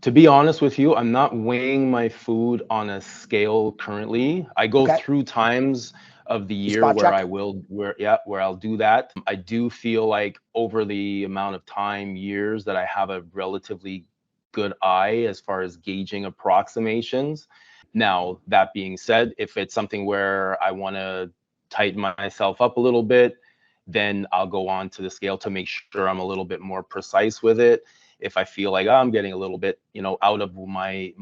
To be honest with you, I'm not weighing my food on a scale currently. I go through times of the year where I'll do that. I do feel like over the amount of years that I have a relatively good eye as far as gauging approximations. Now, that being said, if it's something where I want to tighten myself up a little bit, then I'll go on to the scale to make sure I'm a little bit more precise with it. If I feel like I'm getting a little bit, out of my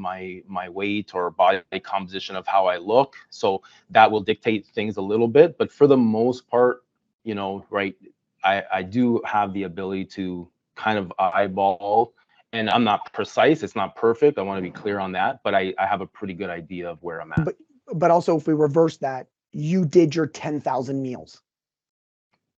weight or body composition of how I look, so that will dictate things a little bit. But for the most part, I do have the ability to kind of eyeball, and I'm not precise. It's not perfect. I want to be clear on that, but I have a pretty good idea of where I'm at. But also, if we reverse that, you did your 10,000 meals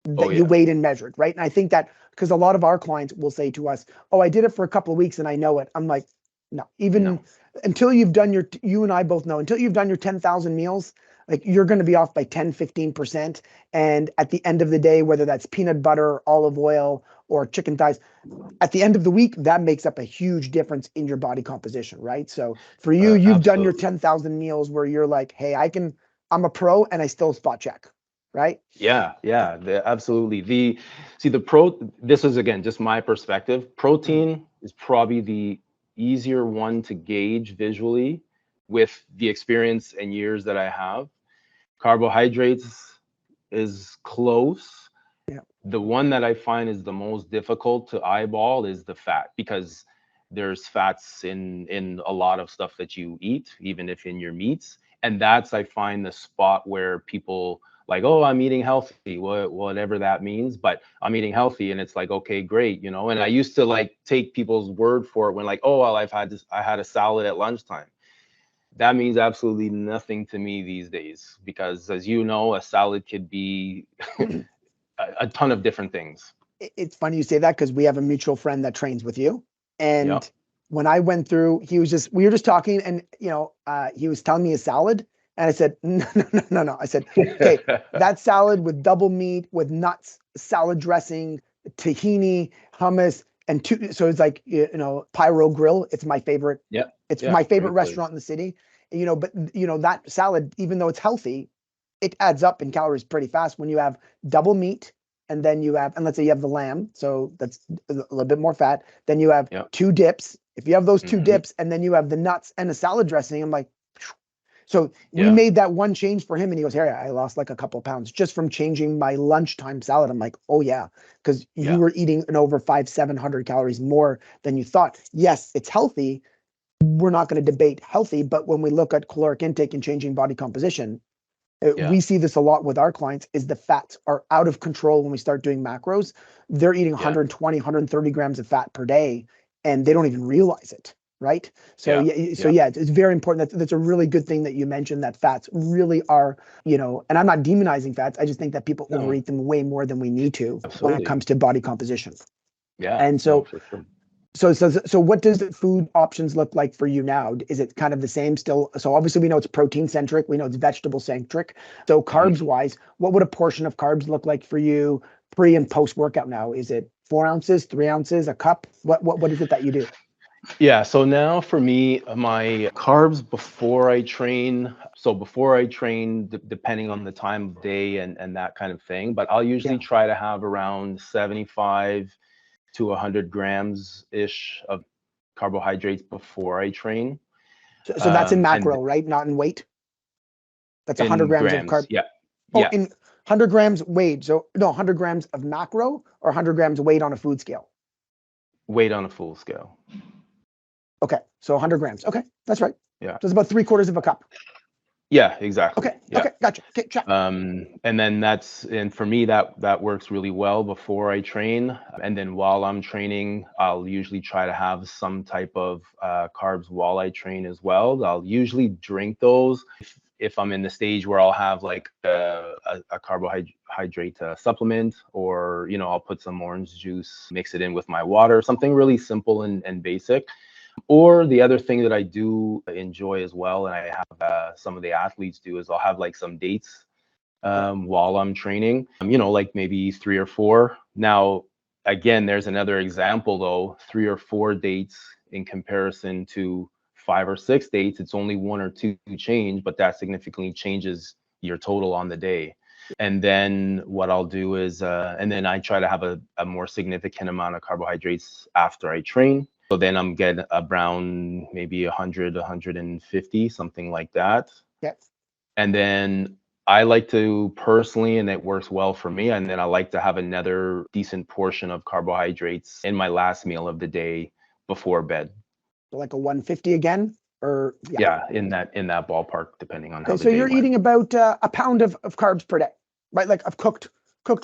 that you weighed and measured, right? And I think that because a lot of our clients will say to us, oh, I did it for a couple of weeks and I know it. I'm like, No, even No. until you've done you and I both know, until you've done your 10,000 meals, like you're going to be off by 10, 15%. And at the end of the day, whether that's peanut butter, olive oil, or chicken thighs, at the end of the week, that makes up a huge difference in your body composition, right? So for you, you've done your Absolutely. 10,000 meals where you're like, hey, I'm a pro and I still spot check, right? Yeah, yeah, absolutely. This is again just my perspective. Protein is probably the easier one to gauge visually with the experience and years that I have. Carbohydrates is close. Yeah. The one that I find is the most difficult to eyeball is the fat, because there's fats in a lot of stuff that you eat, even if in your meats. And that's, I find, the spot where people like, oh, I'm eating healthy, whatever that means, but I'm eating healthy. And it's like, okay, great, you know. And I used to like take people's word for it when like, oh, well, I had a salad at lunchtime. That means absolutely nothing to me these days, because as you know, a salad could be a ton of different things. It's funny you say that because we have a mutual friend that trains with you. Yep. And when I went through, we were just talking and, he was telling me a salad. And I said, no. I said, okay, that salad with double meat, with nuts, salad dressing, tahini, hummus, and so it's like, Pyro Grill. It's my favorite. Yeah. It's Yeah, my favorite great place. restaurant in the city, but that salad, even though it's healthy, it adds up in calories pretty fast when you have double meat. And then and let's say you have the lamb, so that's a little bit more fat. Then you have Yep. two dips. If you have those two Mhm. dips, and then you have the nuts and a salad dressing, I'm like, phew. So we Yeah. made that one change for him, and he goes, "Harry, I lost like a couple of pounds just from changing my lunchtime salad." I'm like, "Oh yeah," because you Yeah. were eating an over 500-700 calories more than you thought. Yes, it's healthy. We're not going to debate healthy, but when we look at caloric intake and changing body composition, Yeah. we see this a lot with our clients, is the fats are out of control when we start doing macros. They're eating Yeah. 120, 130 grams of fat per day, and they don't even realize it, right? So Yeah. it's very important. That's a really good thing that you mentioned, that fats really are, and I'm not demonizing fats. I just think that people No, overeat them way more than we need to when it absolutely. comes to body composition. Yeah. And No, so for sure. so what does the food options look like for you now? Is it kind of the same still? So obviously we know it's protein centric. We know it's vegetable centric. So carbs wise, what would a portion of carbs look like for you pre and post workout now? Is it 4 ounces, 3 ounces, a cup? What is it that you do? Yeah. So now for me, my carbs before I train. So before I train, depending on the time of day and that kind of thing, but I'll usually Yeah. try to have around 75 to 100 grams ish of carbohydrates before I train. So that's in And macro, right? Not in weight. That's 100 in grams of grams. carb. Yeah. Oh, Yeah. in 100 grams weight. So no, 100 grams of macro or 100 grams weight on a food scale. Weight on a full scale. Okay. So 100 grams. Okay. That's right. Yeah. So it's about 3/4 of a cup. Yeah, exactly. Okay. Yeah. Okay. Gotcha. Okay. Check. And then and for me, that works really well before I train. And then while I'm training, I'll usually try to have some type of carbs while I train as well. I'll usually drink those if I'm in the stage where I'll have like a carbohydrate supplement, or I'll put some orange juice, mix it in with my water, something really simple and basic. Or the other thing that I do enjoy as well, and I have some of the athletes do, is I'll have like some dates while I'm training, like maybe 3 or 4. Now, again, there's another example though, 3 or 4 dates in comparison to 5 or 6 dates, it's only 1 or 2 change, but that significantly changes your total on the day. And then what I'll do is, and then I try to have a more significant amount of carbohydrates after I train. So then I'm getting around maybe 100, 150, something like that. Yeah. And then I like to personally, and it works well for me, and then I like to have another decent portion of carbohydrates in my last meal of the day before bed. So like a 150 again, or yeah. Yeah, in that ballpark, depending on how Okay, the so day you're went. eating about a pound of carbs per day, right? Like of cooked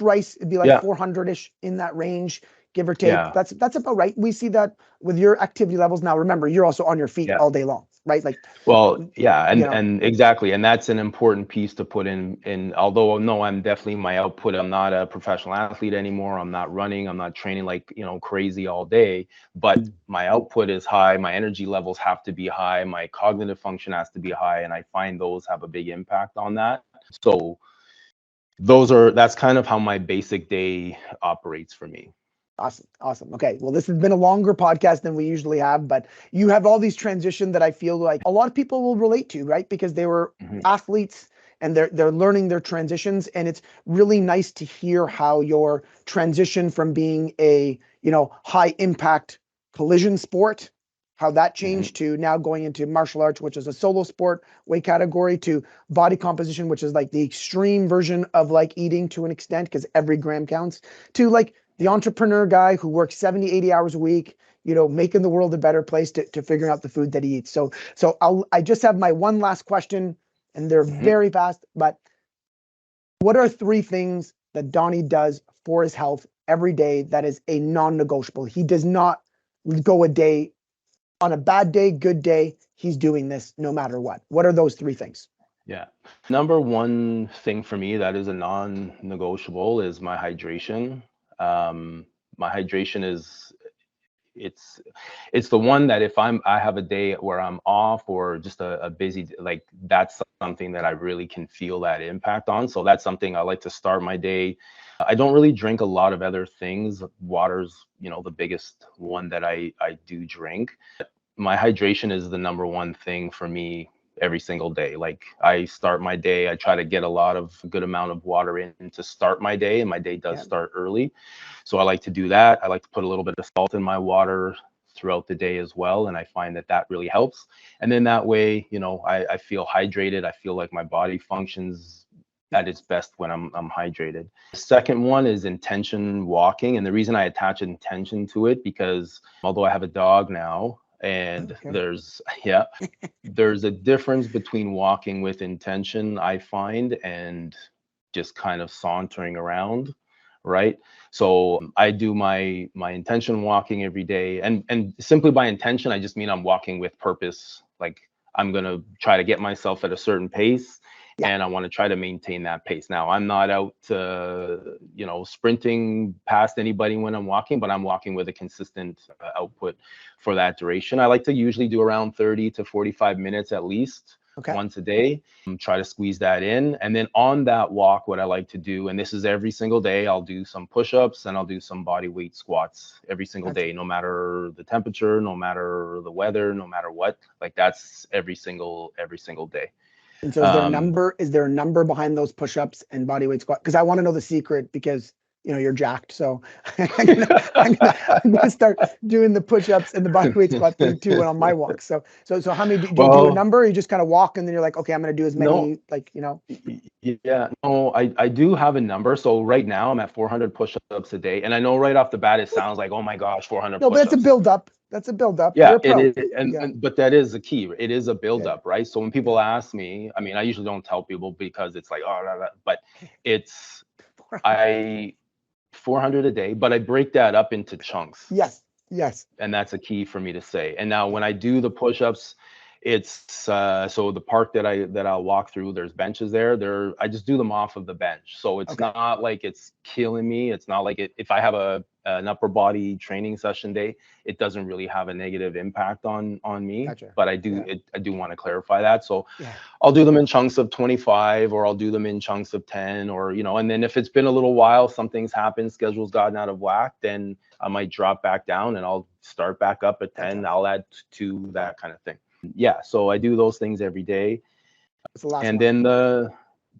rice, it'd be like Yeah. 400-ish in that range, give or take. Yeah. That's about right. We see that with your activity levels. Now, remember, you're also on your feet Yeah. all day long. right? Like, Well, yeah, you know, and exactly, and that's an important piece to put in. Although no, I'm definitely my output. I'm not a professional athlete anymore. I'm not running. I'm not training like crazy all day. But my output is high. My energy levels have to be high. My cognitive function has to be high, and I find those have a big impact on that. So that's kind of how my basic day operates for me. awesome. Awesome. Okay. Well, this has been a longer podcast than we usually have, but you have all these transitions that I feel like a lot of people will relate to, right? Because they were athletes and they're learning their transitions. And it's really nice to hear how your transition from being a, high impact collision sport, how that changed to now going into martial arts, which is a solo sport weight category, to body composition, which is like the extreme version of like eating to an extent, because every gram counts, to like the entrepreneur guy who works 70, 80 hours a week, making the world a better place to figuring out the food that he eats. So I just have my one last question, and they're very fast, but what are 3 things that Donnie does for his health every day that is a non-negotiable? He does not go a day on a bad day, good day. He's doing this no matter what. What are those 3 things? Yeah. Number one thing for me that is a non-negotiable is my hydration. My hydration is it's the one that if I have a day where I'm off or just a busy, like that's something that I really can feel that impact on. So that's something I like to start my day. I don't really drink a lot of other things. Water's, the biggest one that I do drink. My hydration is the number one thing for me every single day. Like I start my day, I try to get a good amount of water in to start my day, and my day does start early. So I like to do that. I like to put a little bit of salt in my water throughout the day as well, and I find that really helps. And then that way, I feel hydrated. I feel like my body functions at its best when I'm hydrated. The second one is intention walking, and the reason I attach intention to it, because although I have a dog now, and there's a difference between walking with intention, I find, and just kind of sauntering around, right? So I do my intention walking every day, and simply by intention I just mean I'm walking with purpose. Like I'm going to try to get myself at a certain pace, and I want to try to maintain that pace. Now, I'm not out sprinting past anybody when I'm walking, but I'm walking with a consistent output for that duration. I like to usually do around 30 to 45 minutes at least once a day. Try to squeeze that in. And then on that walk, what I like to do, and this is every single day, I'll do some push-ups and I'll do some body weight squats every single day, no matter the temperature, no matter the weather, no matter what. Like that's every single day. And so is there a number behind those push-ups and body weight squat? Because I want to know the secret, because you're jacked. So I'm gonna start doing the push-ups and the body weight squat thing too when on my walk. So how many do you do a number, or you just kind of walk and then you're like, okay, I'm gonna do as many, Yeah, no, I do have a number. So right now I'm at 400 push-ups a day. And I know right off the bat, it sounds like, oh my gosh, 400 No, push-ups. but it's a build-up. That's a build-up. Yeah, You're a pro. it is. But that is the key. It is a build-up, right? So when people ask me, I mean, I usually don't tell people because it's like, oh, but it's, 400 a day, but I break that up into chunks. Yes. And that's a key for me to say. And now when I do the push-ups, it's so the park that I'll walk through, there's benches there. I just do them off of the bench. So it's not like it's killing me. It's not like if I have an upper body training session day, it doesn't really have a negative impact on me. Gotcha. But I do want to clarify that. So I'll do them in chunks of 25, or I'll do them in chunks of 10, or and then if it's been a little while, something's happened, schedule's gotten out of whack, then I might drop back down and I'll start back up at 10. I'll add 2, that kind of thing. Yeah, so I do those things every day. And then the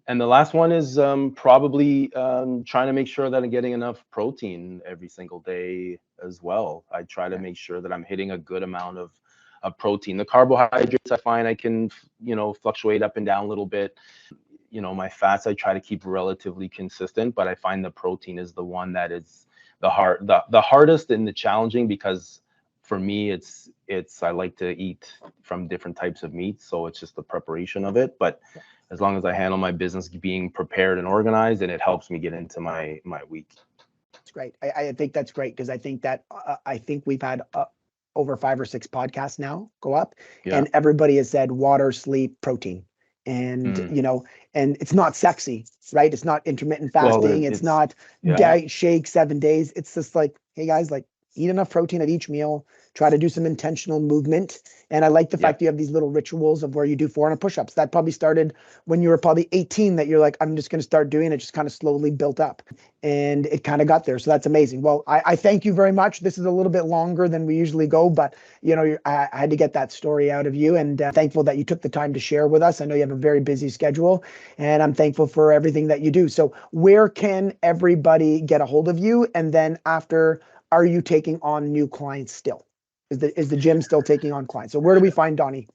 last one is probably trying to make sure that I'm getting enough protein every single day as well. I try to make sure that I'm hitting a good amount of protein. The carbohydrates, I find I can fluctuate up and down a little bit. My fats I try to keep relatively consistent, but I find the protein is the one that is the hardest and the challenging, because for me it's I like to eat from different types of meat, so it's just the preparation of it. But as long as I handle my business being prepared and organized, and it helps me get into my week. That's great. I think that's great, because I think that I think we've had over 5 or 6 podcasts now go up, Yeah. and everybody has said water, sleep, protein. And, and it's not sexy, right? It's not intermittent Well, fasting. It's not yeah. diet shake 7 days. It's just like, hey guys, like eat enough protein at each meal, try to do some intentional movement. And I like the fact you have these little rituals of where you do 400 push-ups. That probably started when you were probably 18, that you're like, I'm just going to start doing it. Just kind of slowly built up and it kind of got there. So that's amazing. Well, I thank you very much. This is a little bit longer than we usually go, but I had to get that story out of you, and thankful that you took the time to share with us. I know you have a very busy schedule, and I'm thankful for everything that you do. So where can everybody get a hold of you? And then after, are you taking on new clients still? Is the gym still taking on clients? So where do we find Donny?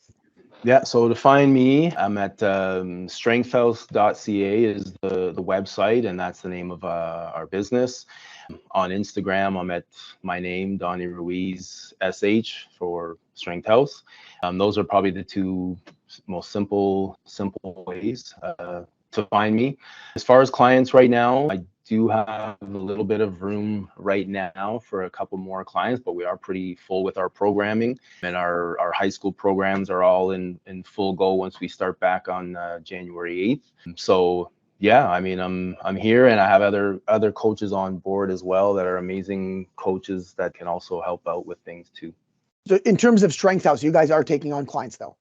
Yeah, so to find me, I'm at strengthhouse.ca is the website, and that's the name of our business. On Instagram, I'm at my name, Donnie Ruiz SH for Strength House. Those are probably the two most simple ways to find me. As far as clients right now, I do have a little bit of room right now for a couple more clients, but we are pretty full with our programming, and our high school programs are all in full go once we start back on January 8th. So yeah, I mean, I'm here, and I have other coaches on board as well that are amazing coaches that can also help out with things too. So in terms of Strength House, you guys are taking on clients though?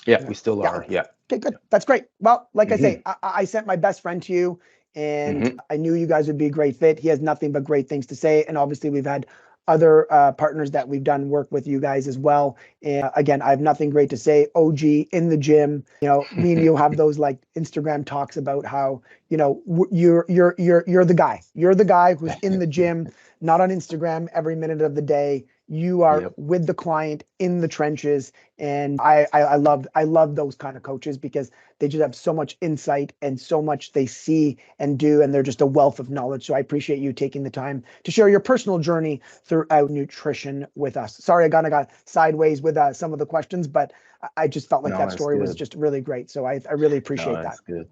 Yeah, we still are. Yeah. Okay, good. That's great. Well, like I say, I sent my best friend to you, and I knew you guys would be a great fit. He has nothing but great things to say. And obviously we've had other partners that we've done work with you guys as well. And again, I have nothing great to say. OG in the gym, me and you have those like Instagram talks about how, you're the guy. You're the guy who's in the gym, not on Instagram every minute of the day. You are with the client in the trenches. And I love those kind of coaches, because they just have so much insight and so much they see and do, and they're just a wealth of knowledge. So I appreciate you taking the time to share your personal journey throughout nutrition with us. Sorry, I kind of got sideways with some of the questions, but I just felt like that story was just really great. So I really appreciate that. That's good.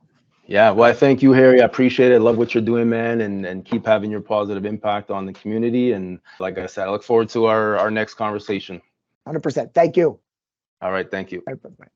Yeah, well, I thank you, Harry. I appreciate it. I love what you're doing, man, and keep having your positive impact on the community. And like I said, I look forward to our next conversation. 100%. Thank you. All right, thank you. Bye-bye.